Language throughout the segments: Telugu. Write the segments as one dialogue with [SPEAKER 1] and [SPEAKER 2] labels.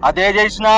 [SPEAKER 1] అదే చేసిన.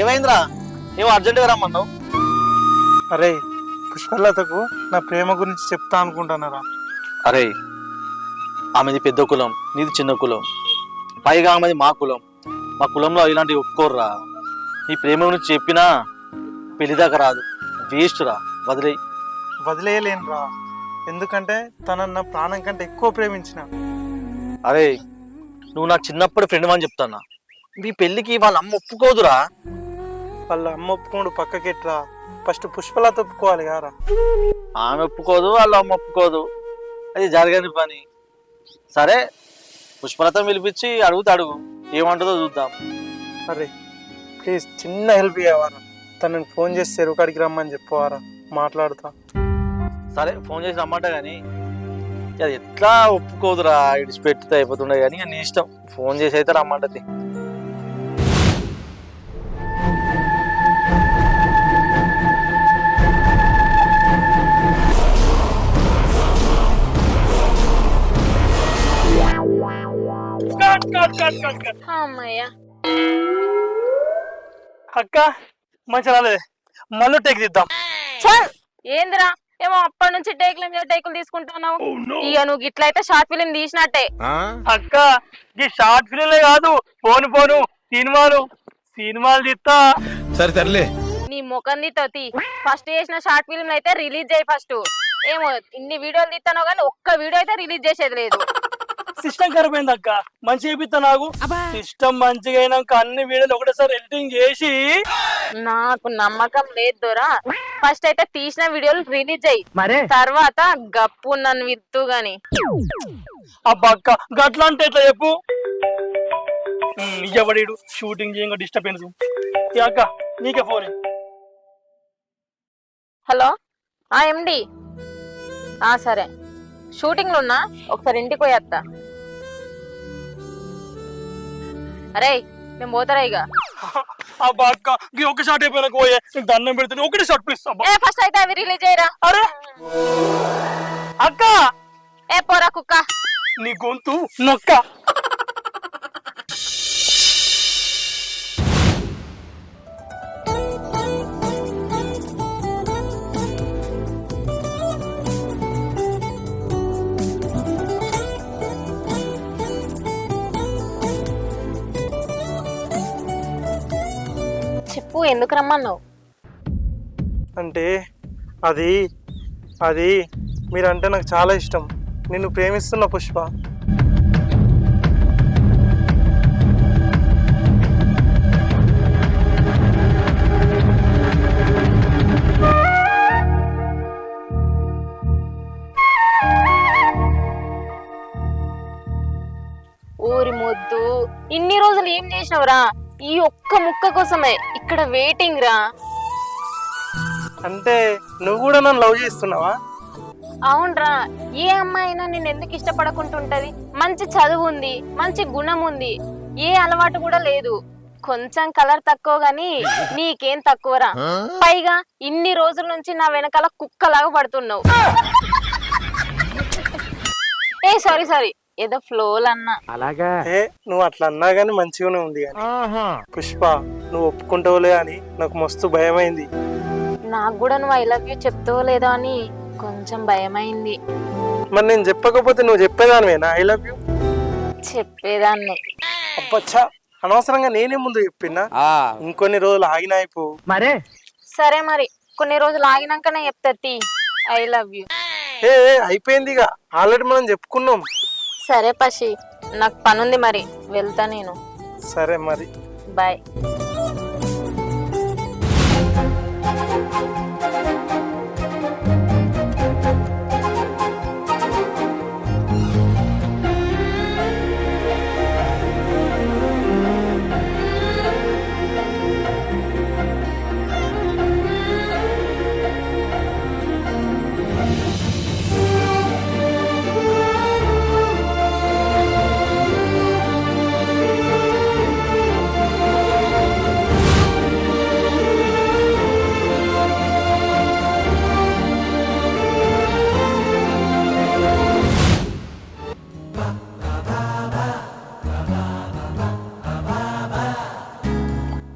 [SPEAKER 1] ఏమైందిరా? ఏమో అర్జెంటుగా రమ్మన్నావు.
[SPEAKER 2] అరే పుష్పలతకు నా ప్రేమ గురించి చెప్తా అనుకుంటున్నారా?
[SPEAKER 1] అరే ఆమెది పెద్ద కులం, నీది చిన్న కులం, పైగా ఆమెది మా కులం. మా కులంలో ఇలాంటివి ఒప్పుకోర్రా. నీ ప్రేమ గురించి చెప్పినా పెళ్లిదాకా రాదు. వేస్ట్ రా, వదిలే.
[SPEAKER 2] వదిలేయలేనురా, ఎందుకంటే తనన్న ప్రాణం కంటే ఎక్కువ ప్రేమించిన.
[SPEAKER 1] అరే నువ్వు నా చిన్నప్పుడు ఫ్రెండ్ అని చెప్తానా. మీ పెళ్ళికి వాళ్ళ అమ్మ ఒప్పుకోదురా.
[SPEAKER 2] వాళ్ళ అమ్మ ఒప్పుకోడు పక్కకెట్రా, ఫస్ట్ పుష్పలత ఒప్పుకోవాలి కారా.
[SPEAKER 1] ఆమె ఒప్పుకోదు, వాళ్ళ అమ్మ ఒప్పుకోదు, అది జరగని పని. సరే పుష్పలత పిలిపించి అడుగు, ఏమంటుందో చూద్దాం.
[SPEAKER 2] అరే ప్లీజ్ చిన్న హెల్ప్ చేయవారా, తనని ఫోన్ చేసి చెరువు కాడికి రమ్మని చెప్పవారా, మాట్లాడుతా.
[SPEAKER 1] సరే ఫోన్ చేసి రమ్మంట కానీ అది ఎట్లా ఒప్పుకోదురా, ఇడిచిపెట్టితే అయిపోతుండే. కానీ నీ ఇష్టం, ఫోన్ చేసి అయితే రమ్మంటది.
[SPEAKER 2] అక్క మంచిగా రాలేదే, మళ్ళీ టేక్ తీద్దాం.
[SPEAKER 3] ఏందిరా ఏమో అప్పటి నుంచి టేకుల మీద టేకులు తీసుకుంటున్నావు. ఇక నువ్వు ఇట్లయితే షార్ట్ ఫిలిం తీసినట్టే.
[SPEAKER 2] అక్క ఈ షార్ట్ ఫిలింలే కాదు, పోను సినిమాలు తీస్తా.
[SPEAKER 4] సరే సర్లే,
[SPEAKER 3] నీ ముఖం తీ. ఫస్ట్ చేసిన షార్ట్ ఫిలిం అయితే రిలీజ్ చేయి ఫస్ట్. ఏమో ఇన్ని వీడియోలు తీస్తానో కానీ ఒక్క వీడియో అయితే రిలీజ్ చేసేది లేదు.
[SPEAKER 2] సిస్టమ్ ఖరాబ్ అయింది అక్క, మంచి చేపిస్తా. నాకు సిస్టమ్ మంచిగా అయినాక అన్ని వీడియోలు ఒకటేసారి ఎడిటింగ్ చేసి.
[SPEAKER 3] నాకు నమ్మకం లేదు దొరా. ఫస్ట్ అయితే తీసిన వీడియోలు రిలీజ్ అయ్యి తర్వాత గప్పు నన్ను విత్తు గాని.
[SPEAKER 2] అబ్బా అక్క గట్లా అంటే ఎట్లా చెప్పు. ఎవడు షూటింగ్ చేయంగా డిస్టర్బెన్స్. అక్క నీకే ఫోన్.
[SPEAKER 3] హలో ఎండి. సరే షూటింగ్ లో ఉన్నా, ఒకసారి ఇంటికి పోయేస్తా. అరే మేము పోతారా ఇక.
[SPEAKER 2] అబ్బా అక్క ఒక షాట్ అయిపోయినా పోయే, దండం పెడుతుంది ఒకటి షాట్ ప్లీజ్.
[SPEAKER 3] ఫస్ట్ అయితే అవి రిలీజ్ అయ్యరా.
[SPEAKER 2] అరే అక్క
[SPEAKER 3] పోరా కుక్క,
[SPEAKER 2] నీ గొంతు నొక్క.
[SPEAKER 3] చెప్పు, ఎందుకు రమ్మన్నావు?
[SPEAKER 2] అంటే అది మీరంటే నాకు చాలా ఇష్టం. నిన్ను ప్రేమిస్తున్న పుష్ప.
[SPEAKER 3] ఊరి మొద్దు, ఇన్ని రోజులు ఏం చేసినవురా? ఈ ఒక్క ముక్క కోసమే ఇక్కడ వెయిటింగ్ రా.
[SPEAKER 2] అంటే నువ్వు కూడా నన్ను లవ్ చేస్తున్నావా?
[SPEAKER 3] అవునరా, ఏ అమ్మాయి అయినా నేను ఎందుకు ఇష్టపడకుంటుంటది? మంచి చదువు ఉంది, మంచి గుణం ఉంది, ఏ అలవాటు కూడా లేదు. కొంచెం కలర్ తక్కువ గాని నీకేం తక్కువరా. పైగా ఇన్ని రోజుల నుంచి నా వెనకాల కుక్కలాగా పడుతున్నావు. సారీ ఏదో ఫ్లోల్ అన్నా.
[SPEAKER 2] నువ్వు అట్లా అన్నా గానీ మంచిగానే ఉంది. కానీ పుష్ప నువ్వు ఒప్పుకుంటావులే అని నాకు మస్తు భయమైంది.
[SPEAKER 3] నాకు కూడా నువ్వు ఐ లవ్ యూ చెప్తావో లేదో అని కొంచెం భయమైంది.
[SPEAKER 2] మరి నేను చెప్పకపోతే నువ్వు చెప్పేదానివేనా ఐ లవ్ యూ?
[SPEAKER 3] చెప్పేదాన్ని.
[SPEAKER 2] అప్పచ్చా, అనవసరంగా నేనే ముందు చెప్పినా. ఇంకొన్ని రోజులు ఆగినా అయిపో.
[SPEAKER 3] సరే మరి కొన్ని రోజులు ఆగినాకనే చెప్తా ఐ లవ్ యూ.
[SPEAKER 2] అయిపోయింది ఇక, ఆల్రెడీ మనం చెప్పుకున్నాం.
[SPEAKER 3] సరే పషి, నాకు పనుంది మరి వెళ్తా నేను.
[SPEAKER 2] సరే మరి
[SPEAKER 3] బాయ్.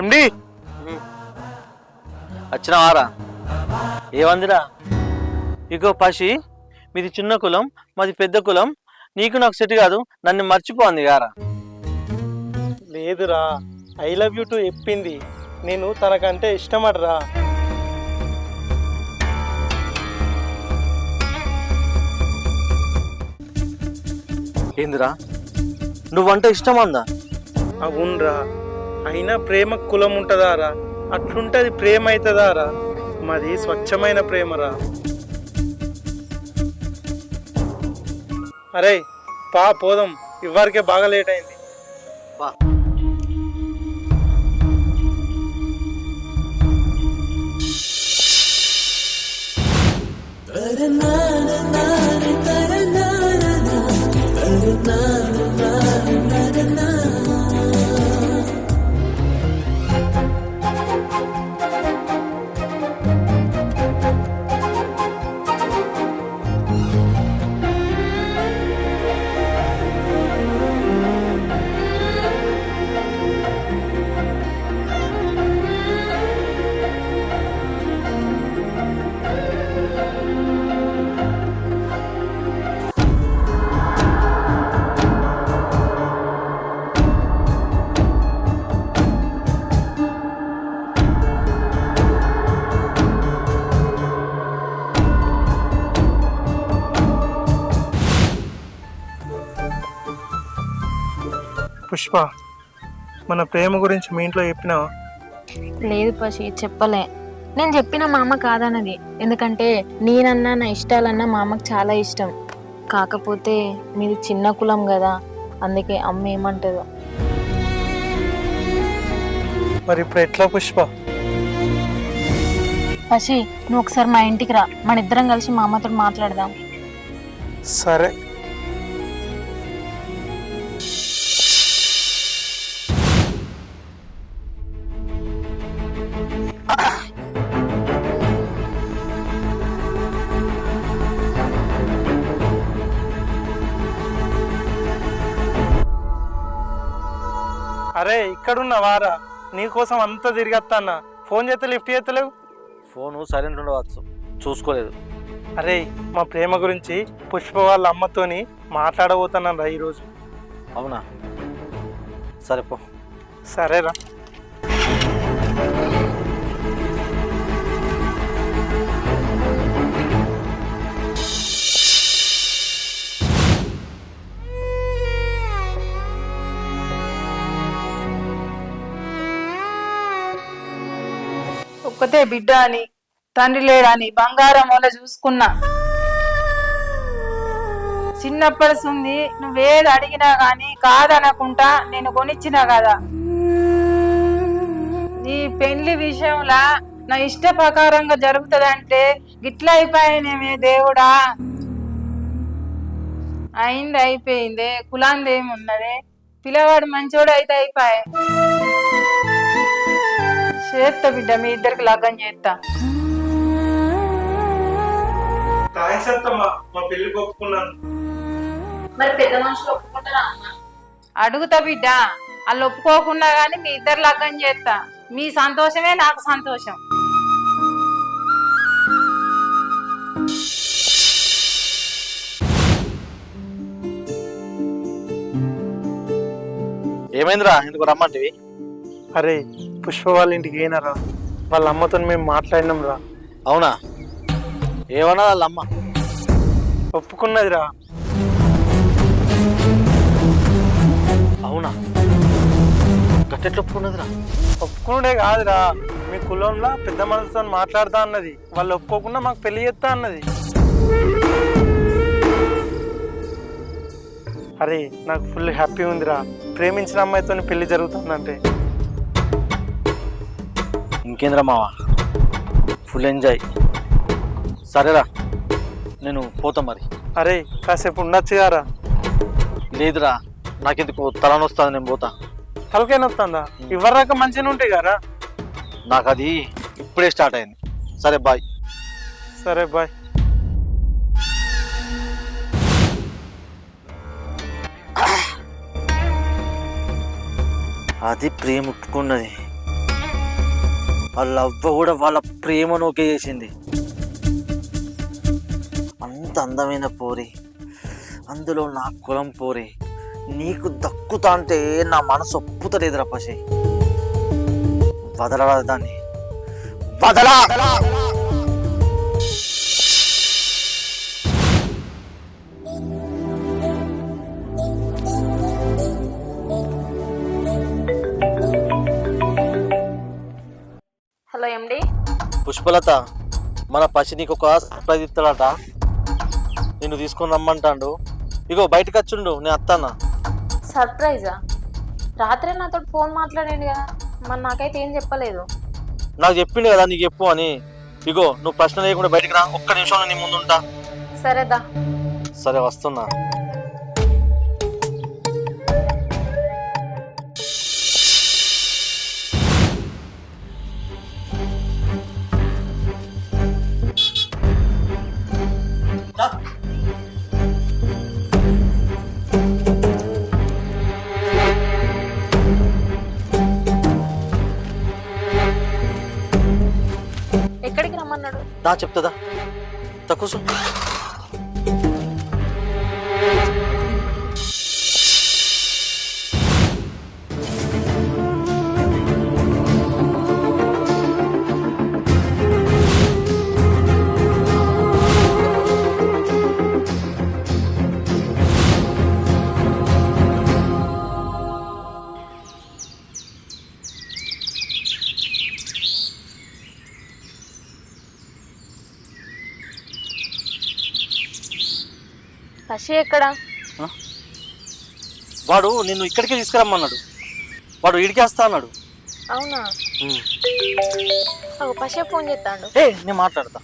[SPEAKER 2] ఎండి
[SPEAKER 1] వచ్చినావారా? ఏమందిరా? ఇగో పసి, మీది చిన్న కులం, మాది పెద్ద కులం. నీకు నాకు సెట్ కాదు, నన్ను మర్చిపోంది గారా.
[SPEAKER 2] లేదురా, ఐ లవ్ యూ టు చెప్పింది. నేను తనకంటే ఇష్టమడరా.
[SPEAKER 1] ఏందిరా, నువ్వంటే ఇష్టమందా?
[SPEAKER 2] అవునరా, అయినా ప్రేమ కులం ఉంటుందారా? అట్లుంటది ప్రేమ అవుతుందారా? మాది స్వచ్ఛమైన ప్రేమరా. అరే పోదాం, ఇవ్వరికే బాగా లేట్ అయింది. పుష్ప, మన ప్రేమ గురించి మీ ఇంట్లో చెప్పినావా?
[SPEAKER 3] లేదు పసి, చెప్పలే. నేను చెప్పిన మా అమ్మ కాదన్నది. ఎందుకంటే నేనన్నా నా ఇష్టాలన్నా మా అమ్మకు చాలా ఇష్టం. కాకపోతే మీది చిన్న కులం కదా, అందుకే అమ్మ ఏమంటుందో.
[SPEAKER 2] మరి ఇప్పుడు ఎట్లా పుష్ప?
[SPEAKER 3] పసి, నువ్వు ఒకసారి మా ఇంటికి రా, మన ఇద్దరం కలిసి మా అమ్మతో మాట్లాడదాం.
[SPEAKER 2] సరే. అరే ఇక్కడున్న వారా, నీకోసం అంతా తిరిగత్తాన్నా. ఫోన్ చేస్తే లిఫ్ట్ చేస్తలేవు.
[SPEAKER 1] ఫోను సైలెంట్ ఉండవచ్చు, చూసుకోలేదు.
[SPEAKER 2] అరే మా ప్రేమ గురించి పుష్ప వాళ్ళ అమ్మతోని మాట్లాడబోతున్నాను రా ఈరోజు.
[SPEAKER 1] అవునా? సరే పో.
[SPEAKER 2] సరేరా.
[SPEAKER 4] ఒక్కతే బిడ్డ అని, తండ్రి లేడని బంగారం వల్ల చూసుకున్నా. చిన్నప్పటి నుండి నువ్వేది అడిగినా గాని కాదనకుండా నేను కొనిచ్చినా కదా. నీ పెళ్లి విషయంలా నా ఇష్ట ప్రకారంగా జరుగుతుందంటే గిట్లా అయిపోయినేమే దేవుడా. అయింది అయిపోయిందే, కులాంది ఏమున్నదే, పిల్లవాడు మంచోడు అయితే అయిపోయే. చేస్తా బిడ్డ, మీ ఇద్దరికి లగ్గం చేస్తా.
[SPEAKER 2] మా పెళ్లికి ఒప్పుకున్నాను.
[SPEAKER 3] మరి పెద్ద మనుషులు ఒప్పుకుంటారా?
[SPEAKER 4] అడుగుతా బిడ్డ, వాళ్ళు ఒప్పుకోకుండా గానీ మీ ఇద్దరు లగ్గం చేస్తా. మీ సంతోషమే నాకు సంతోషం.
[SPEAKER 1] ఏమైందిరా, ఎందుకు రమ్మంటివి?
[SPEAKER 2] అరే పుష్ప వాళ్ళ ఇంటికి ఏనారా, వాళ్ళ అమ్మతో మేము మాట్లాడినాం రా.
[SPEAKER 1] అవునా? ఏమన్నా వాళ్ళ అమ్మ?
[SPEAKER 2] ఒప్పుకున్నదిరా.
[SPEAKER 1] అవునా? గట్టెట్లు ఒప్పుకున్నదిరా?
[SPEAKER 2] ఒప్పుకునే కాదురా, మీ కులంలో పెద్ద మనసుతో మాట్లాడుతా అన్నది. వాళ్ళు ఒప్పుకోకుండా మాకు పెళ్లి చేస్తా అన్నది. అరే నాకు ఫుల్ హ్యాపీ ఉందిరా, ప్రేమించిన అమ్మాయితో పెళ్లి జరుగుతుందంటే.
[SPEAKER 1] ఇంకేంద్రా మావా, ఫుల్ ఎంజాయ్. సరేరా, నేను పోతా మరి.
[SPEAKER 2] అరే కాసేపు ఉండొచ్చు గారా.
[SPEAKER 1] లేదురా, నాకెందుకు తలనొస్తుంది, నేను పోతా.
[SPEAKER 2] తలకైనా వస్తుందా? ఇవ్వరాక మంచిగా ఉంటాయి కదా.
[SPEAKER 1] నాకు అది ఇప్పుడే స్టార్ట్ అయింది. సరే బాయ్.
[SPEAKER 2] సరే బాయ్.
[SPEAKER 1] అది ప్రేమ ఒప్పుకున్నది, వాళ్ళ అవ్వ కూడా వాళ్ళ ప్రేమను ఓకే చేసింది. అంత అందమైన పోరి, అందులో నా కులం పోరి, నీకు దక్కుతా అంటే నా మనసు ఒప్పుతలేదురా పసి. వదలరా దాన్ని, వదలా.
[SPEAKER 3] హలో ఎండి.
[SPEAKER 1] పుష్పలత, మన పసి నీకు ఒక సర్ప్రైజ్ ఇస్తాడట, నిన్ను తీసుకొని రమ్మంటాడు. ఇగో బయటకు వచ్చిండు, నేను అత్తానా.
[SPEAKER 3] సర్ప్రైజా? రాత్రే నాతో ఫోన్ మాట్లాడాడు కదా, మరి నాకైతే ఏం చెప్పలేదు.
[SPEAKER 1] నాకు చెప్పిండు కదా నీకు చెప్పు అని. ఇగో నువ్వు ప్రశ్న లేకుండా బయటకు రా, ఒక్క నిమిషంలో నీ ముందు ఉంటా.
[SPEAKER 3] సరేదా.
[SPEAKER 1] సరే వస్తున్నా.
[SPEAKER 3] ఎక్కడికి రమ్మన్నాడు?
[SPEAKER 1] దా చెప్తుందా, తక్కువ.
[SPEAKER 3] పసి ఎక్కడా?
[SPEAKER 1] వాడు నిన్ను ఇక్కడికే తీసుకురమ్మన్నాడు. వాడు ఇడికేస్తా అన్నాడు.
[SPEAKER 3] అవునా? పసి ఫోన్ చేస్తాడు.
[SPEAKER 1] నేను మాట్లాడతా.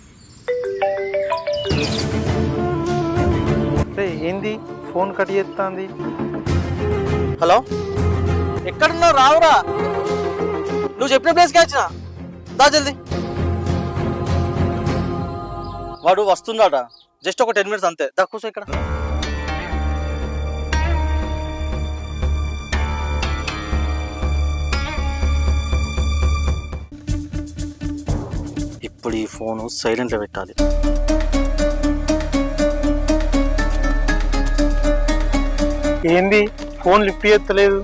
[SPEAKER 2] ఏంది ఫోన్ కట్ చేస్తాంది?
[SPEAKER 1] హలో, ఎక్కడున్నావు? రావురా, నువ్వు చెప్పిన ప్లేస్కి వచ్చిన. దా జల్దీ. వాడు వస్తున్నాడా, జస్ట్ ఒక 10 minutes అంతే. దా కూర్చో ఇక్కడ. ఇప్పుడు ఈ ఫోను సైలెంట్లో పెట్టాలి.
[SPEAKER 2] ఏంది ఫోన్ లిఫ్ట్ చేస్తలేదు?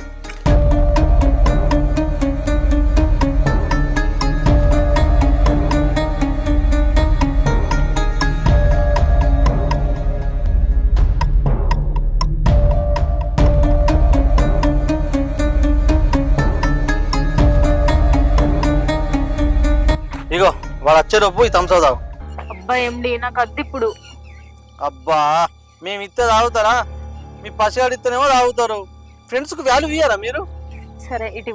[SPEAKER 1] ఇగో వాడు వచ్చేటప్పు ఈ థమ్స్ అప్ తాగు.
[SPEAKER 3] అబ్బా ఎండి, నాకు అద్దు ఇప్పుడు.
[SPEAKER 1] అబ్బా, మేము ఇస్తే తాగుతారా? మీ పసిగాడు ఇస్తేనేమో తాగుతారు. ఫ్రెండ్స్కి వాల్యూ ఇయ్యారా మీరు?
[SPEAKER 3] సరే ఇటు.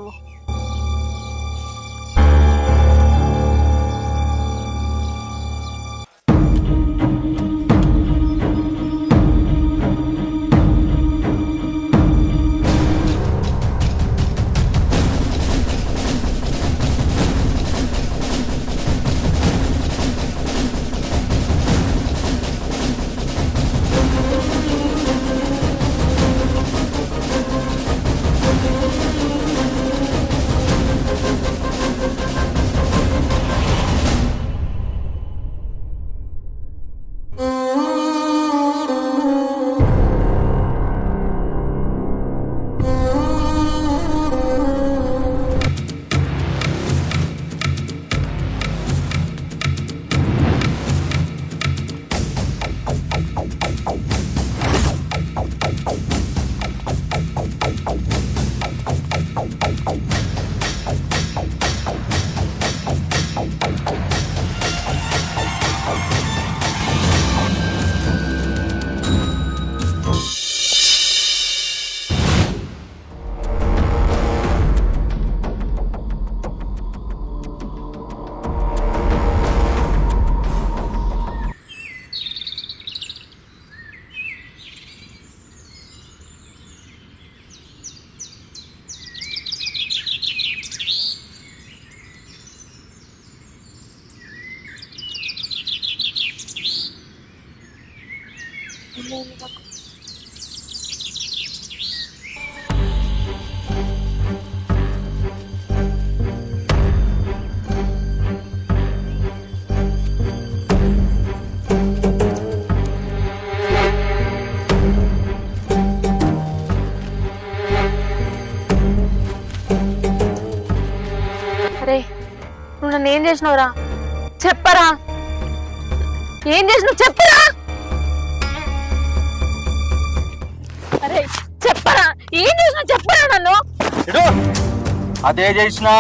[SPEAKER 3] అరే నువ్వు నన్ను ఏం చేసినవురా? చెప్పరా, ఏం చేసినావు చెప్పరా? అరే చెప్పరా, ఏం చేసినావు చెప్పరా నన్ను.
[SPEAKER 1] అదే చేసినా